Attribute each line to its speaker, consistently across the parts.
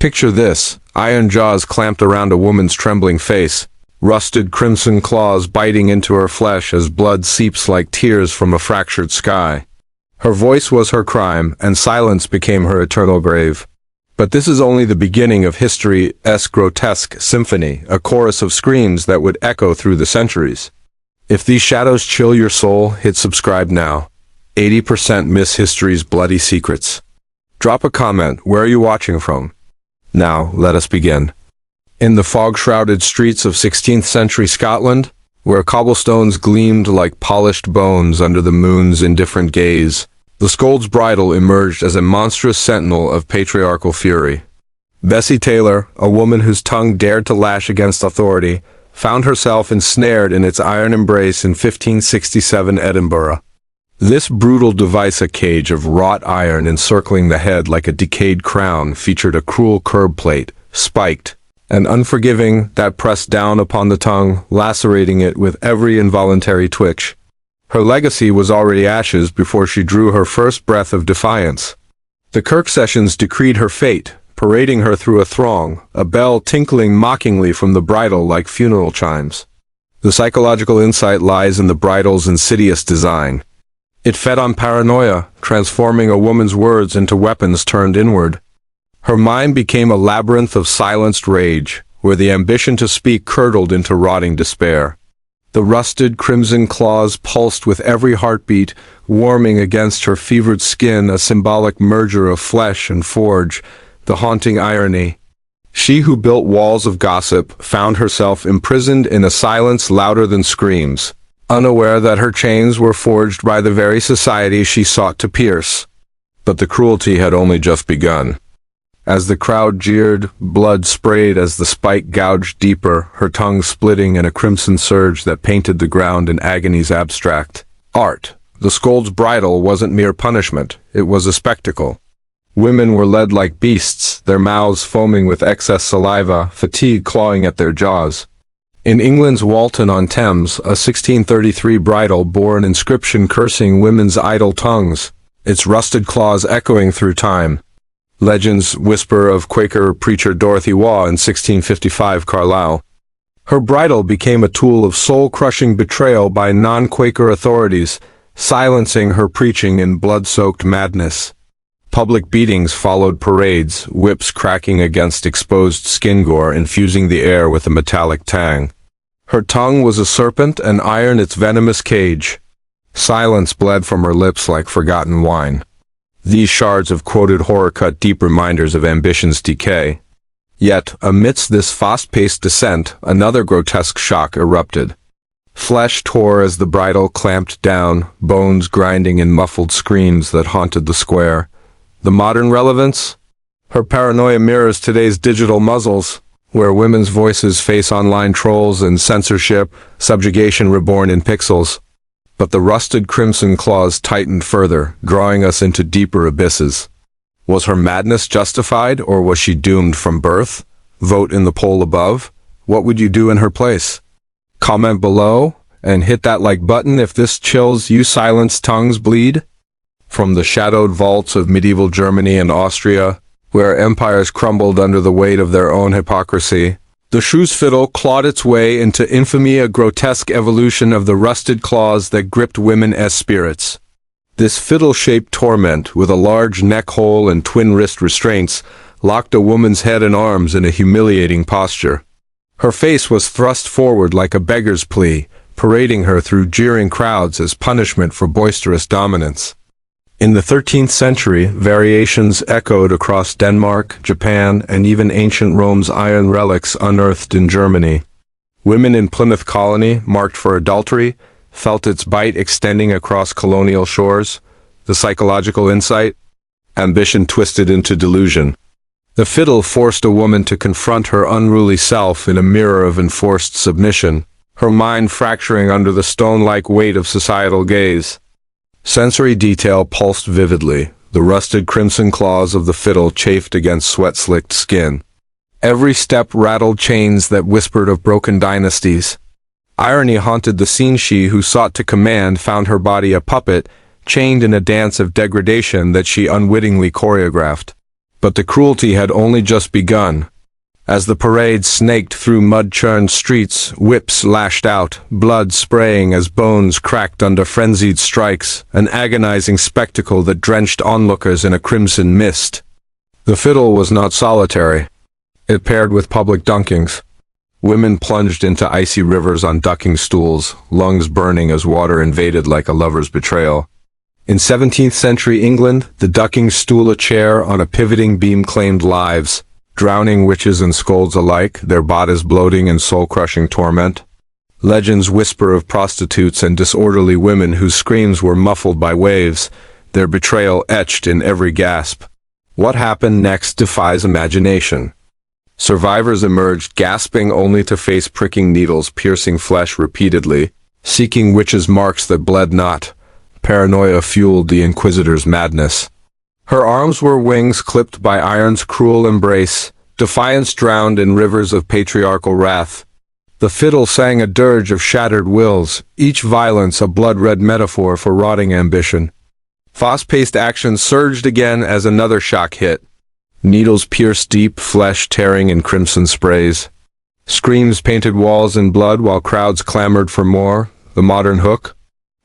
Speaker 1: Picture this, iron jaws clamped around a woman's trembling face, rusted crimson claws biting into her flesh as blood seeps like tears from a fractured sky. Her voice was her crime, and silence became her eternal grave. But this is only the beginning of history's grotesque symphony, a chorus of screams that would echo through the centuries. If these shadows chill your soul, hit subscribe now. 80% miss history's bloody secrets. Drop a comment, where are you watching from? Now, let us begin. In the fog-shrouded streets of 16th century Scotland, where cobblestones gleamed like polished bones under the moon's indifferent gaze, the Scold's Bridle emerged as a monstrous sentinel of patriarchal fury. Bessie Taylor, a woman whose tongue dared to lash against authority, found herself ensnared in its iron embrace in 1567 Edinburgh. This brutal device, a cage of wrought iron encircling the head like a decayed crown, featured a cruel curb plate, spiked, and unforgiving, that pressed down upon the tongue, lacerating it with every involuntary twitch. Her legacy was already ashes before she drew her first breath of defiance. The Kirk sessions decreed her fate, parading her through a throng, a bell tinkling mockingly from the bridle like funeral chimes. The psychological insight lies in the bridle's insidious design. It fed on paranoia, transforming a woman's words into weapons turned inward. Her mind became a labyrinth of silenced rage, where the ambition to speak curdled into rotting despair. The rusted crimson claws pulsed with every heartbeat, warming against her fevered skin, a symbolic merger of flesh and forge, the haunting irony. She who built walls of gossip found herself imprisoned in a silence louder than screams, unaware that her chains were forged by the very society she sought to pierce. But the cruelty had only just begun. As the crowd jeered, blood sprayed as the spike gouged deeper, her tongue splitting in a crimson surge that painted the ground in agony's abstract art. The Scold's Bridle wasn't mere punishment, it was a spectacle. Women were led like beasts, their mouths foaming with excess saliva, fatigue clawing at their jaws. In England's Walton-on-Thames, a 1633 bridle bore an inscription cursing women's idle tongues, its rusted claws echoing through time. Legends whisper of Quaker preacher Dorothy Waugh in 1655 Carlisle. Her bridle became a tool of soul-crushing betrayal by non-Quaker authorities, silencing her preaching in blood-soaked madness. Public beatings followed parades, whips cracking against exposed skin gore, infusing the air with a metallic tang. Her tongue was a serpent, and iron its venomous cage. Silence bled from her lips like forgotten wine. These shards of quoted horror cut deep reminders of ambition's decay. Yet, amidst this fast-paced descent, another grotesque shock erupted. Flesh tore as the bridle clamped down, bones grinding in muffled screams that haunted the square. The modern relevance? Her paranoia mirrors today's digital muzzles, where women's voices face online trolls and censorship, subjugation reborn in pixels. But the rusted crimson claws tightened further, drawing us into deeper abysses. Was her madness justified, or was she doomed from birth? Vote in the poll above. What would you do in her place? Comment below, and hit that like button if this chills you silenced tongues bleed. From the shadowed vaults of medieval Germany and Austria, where empires crumbled under the weight of their own hypocrisy, the shrews fiddle clawed its way into infamy, a grotesque evolution of the rusted claws that gripped women as spirits. This fiddle-shaped torment, with a large neck hole and twin wrist restraints, locked a woman's head and arms in a humiliating posture. Her face was thrust forward like a beggar's plea, parading her through jeering crowds as punishment for boisterous dominance. In the 13th century, variations echoed across Denmark, Japan, and even ancient Rome's iron relics unearthed in Germany. Women in Plymouth Colony, marked for adultery, felt its bite extending across colonial shores. The psychological insight? Ambition twisted into delusion. The fiddle forced a woman to confront her unruly self in a mirror of enforced submission, her mind fracturing under the stone-like weight of societal gaze. Sensory detail pulsed vividly. The rusted crimson claws of the fiddle chafed against sweat-slicked skin. Every step rattled chains that whispered of broken dynasties. Irony haunted the scene. She who sought to command found her body a puppet, chained in a dance of degradation that she unwittingly choreographed. But the cruelty had only just begun. As the parade snaked through mud-churned streets, whips lashed out, blood spraying as bones cracked under frenzied strikes, an agonizing spectacle that drenched onlookers in a crimson mist. The fiddle was not solitary. It paired with public dunkings. Women plunged into icy rivers on ducking stools, lungs burning as water invaded like a lover's betrayal. In 17th century England, the ducking stool, a chair on a pivoting beam, claimed lives, drowning witches and scolds alike, their bodies bloating in soul-crushing torment. Legends whisper of prostitutes and disorderly women whose screams were muffled by waves, their betrayal etched in every gasp. What happened next defies imagination. Survivors emerged gasping only to face pricking needles piercing flesh repeatedly, seeking witches' marks that bled not. Paranoia fueled the Inquisitor's madness. Her arms were wings clipped by iron's cruel embrace, defiance drowned in rivers of patriarchal wrath. The fiddle sang a dirge of shattered wills, each violence a blood-red metaphor for rotting ambition. Fast-paced action surged again as another shock hit. Needles pierced deep, flesh tearing in crimson sprays. Screams painted walls in blood while crowds clamored for more. The modern hook?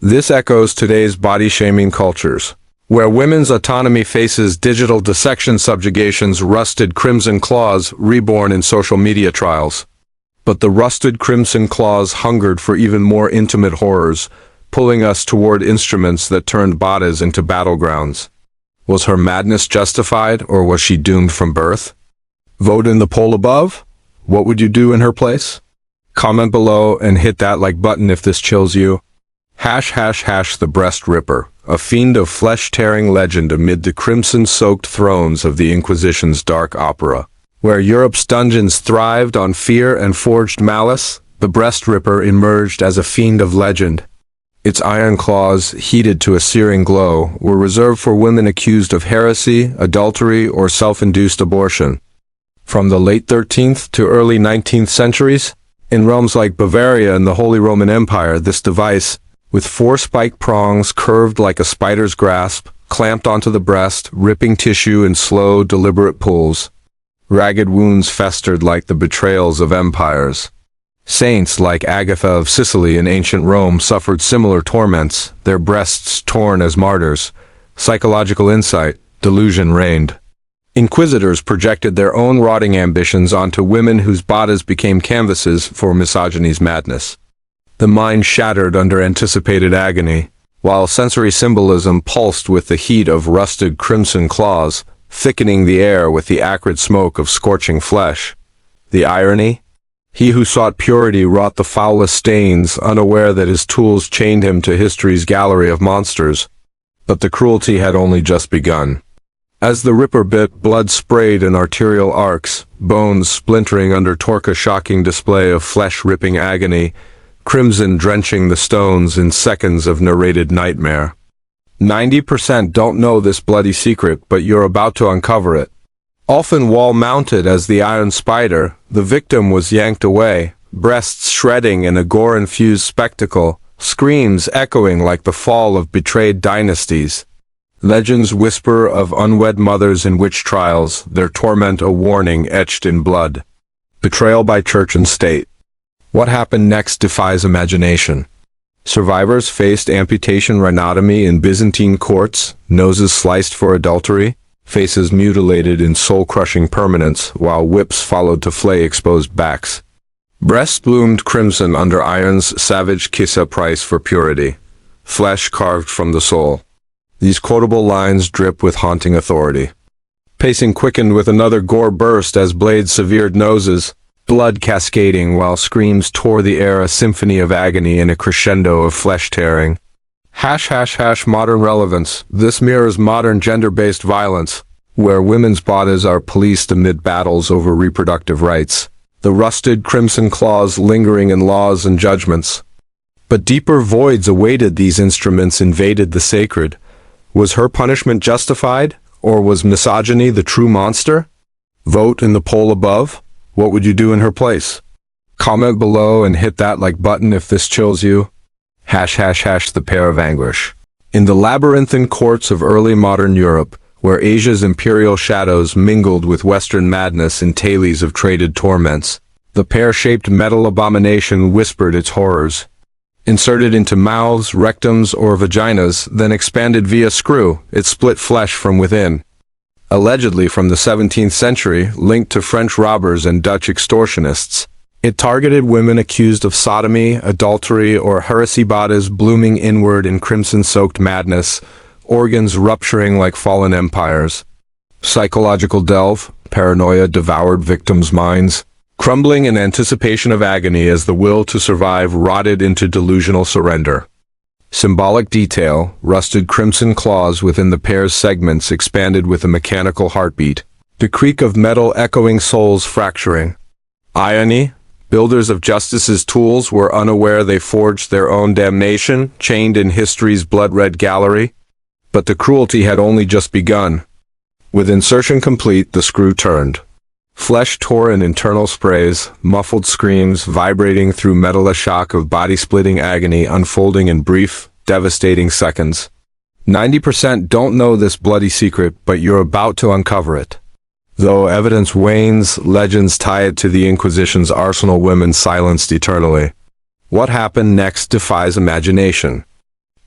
Speaker 1: This echoes today's body-shaming cultures, where women's autonomy faces digital dissection subjugation's rusted crimson claws reborn in social media trials. But the rusted crimson claws hungered for even more intimate horrors, pulling us toward instruments that turned bodies into battlegrounds. Was her madness justified, or was she doomed from birth? Vote in the poll above. What would you do in her place? Comment below and hit that like button if this chills you. ## the Breast Ripper, a fiend of flesh-tearing legend amid the crimson-soaked thrones of the Inquisition's dark opera. Where Europe's dungeons thrived on fear and forged malice, the Breast Ripper emerged as a fiend of legend. Its iron claws, heated to a searing glow, were reserved for women accused of heresy, adultery, or self-induced abortion. From the late 13th to early 19th centuries, in realms like Bavaria and the Holy Roman Empire, this device, with 4 spiked prongs curved like a spider's grasp, clamped onto the breast, ripping tissue in slow, deliberate pulls. Ragged wounds festered like the betrayals of empires. Saints like Agatha of Sicily in ancient Rome suffered similar torments, their breasts torn as martyrs. Psychological insight, delusion reigned. Inquisitors projected their own rotting ambitions onto women whose bodies became canvases for misogyny's madness. The mind shattered under anticipated agony, while sensory symbolism pulsed with the heat of rusted crimson claws, thickening the air with the acrid smoke of scorching flesh. The irony? He who sought purity wrought the foulest stains, unaware that his tools chained him to history's gallery of monsters. But the cruelty had only just begun. As the Ripper bit, blood sprayed in arterial arcs, bones splintering under Torca's shocking display of flesh-ripping agony, crimson drenching the stones in seconds of narrated nightmare. 90% don't know this bloody secret, but you're about to uncover it. Often wall-mounted as the Iron Spider, the victim was yanked away, breasts shredding in a gore-infused spectacle, screams echoing like the fall of betrayed dynasties. Legends whisper of unwed mothers in witch trials, their torment a warning etched in blood. Betrayal by church and state. What happened next defies imagination. Survivors faced amputation rhinotomy in Byzantine courts, noses sliced for adultery, faces mutilated in soul-crushing permanence, while whips followed to flay exposed backs. Breasts bloomed crimson under iron's savage kissa price for purity. Flesh carved from the soul. These quotable lines drip with haunting authority. Pacing quickened with another gore burst as blades severed noses, blood cascading while screams tore the air, a symphony of agony in a crescendo of flesh-tearing. ## modern relevance. This mirrors modern gender-based violence, where women's bodies are policed amid battles over reproductive rights. The rusted crimson claws lingering in laws and judgments. But deeper voids awaited these instruments invaded the sacred. Was her punishment justified, or was misogyny the true monster? Vote in the poll above. What would you do in her place? Comment below and hit that like button if this chills you. ## the pair of anguish. In the labyrinthine courts of early modern Europe, where Asia's imperial shadows mingled with Western madness in tales of traded torments. The pear-shaped metal abomination whispered its horrors. Inserted into mouths, rectums, or vaginas, then expanded via screw, it split flesh from within. Allegedly from the 17th century, linked to French robbers and Dutch extortionists, it targeted women accused of sodomy, adultery, or heresy, bodies blooming inward in crimson-soaked madness, organs rupturing like fallen empires. Psychological delve, paranoia devoured victims' minds, crumbling in anticipation of agony as the will to survive rotted into delusional surrender. Symbolic detail, rusted crimson claws within the pair's segments expanded with a mechanical heartbeat. The creak of metal echoing souls fracturing. Agony, builders of justice's tools were unaware they forged their own damnation, chained in history's blood-red gallery. But the cruelty had only just begun. With insertion complete, the screw turned. Flesh tore in internal sprays, muffled screams vibrating through metal, a shock of body-splitting agony unfolding in brief, devastating seconds. 90% don't know this bloody secret, but you're about to uncover it. Though evidence wanes, legends tie it to the Inquisition's arsenal, women silenced eternally. What happened next defies imagination.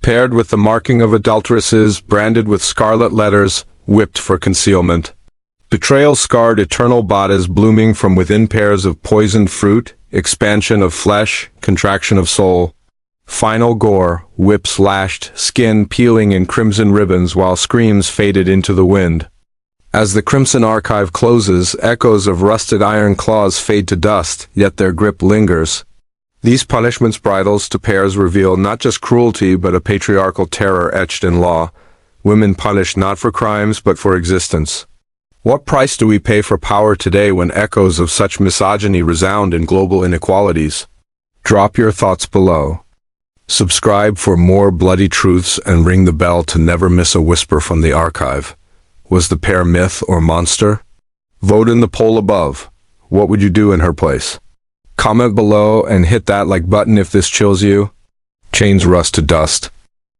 Speaker 1: Paired with the marking of adulteresses, branded with scarlet letters, whipped for concealment. Betrayal scarred eternal bodies blooming from within, pairs of poisoned fruit, expansion of flesh, contraction of soul. Final gore, whips lashed, skin peeling in crimson ribbons while screams faded into the wind. As the crimson archive closes, echoes of rusted iron claws fade to dust, yet their grip lingers. These punishments, bridles to pairs, reveal not just cruelty but a patriarchal terror etched in law. Women punished not for crimes but for existence. What price do we pay for power today when echoes of such misogyny resound in global inequalities? Drop your thoughts below. Subscribe for more bloody truths and ring the bell to never miss a whisper from the archive. Was the pair myth or monster? Vote in the poll above. What would you do in her place? Comment below and hit that like button if this chills you. Chains rust to dust.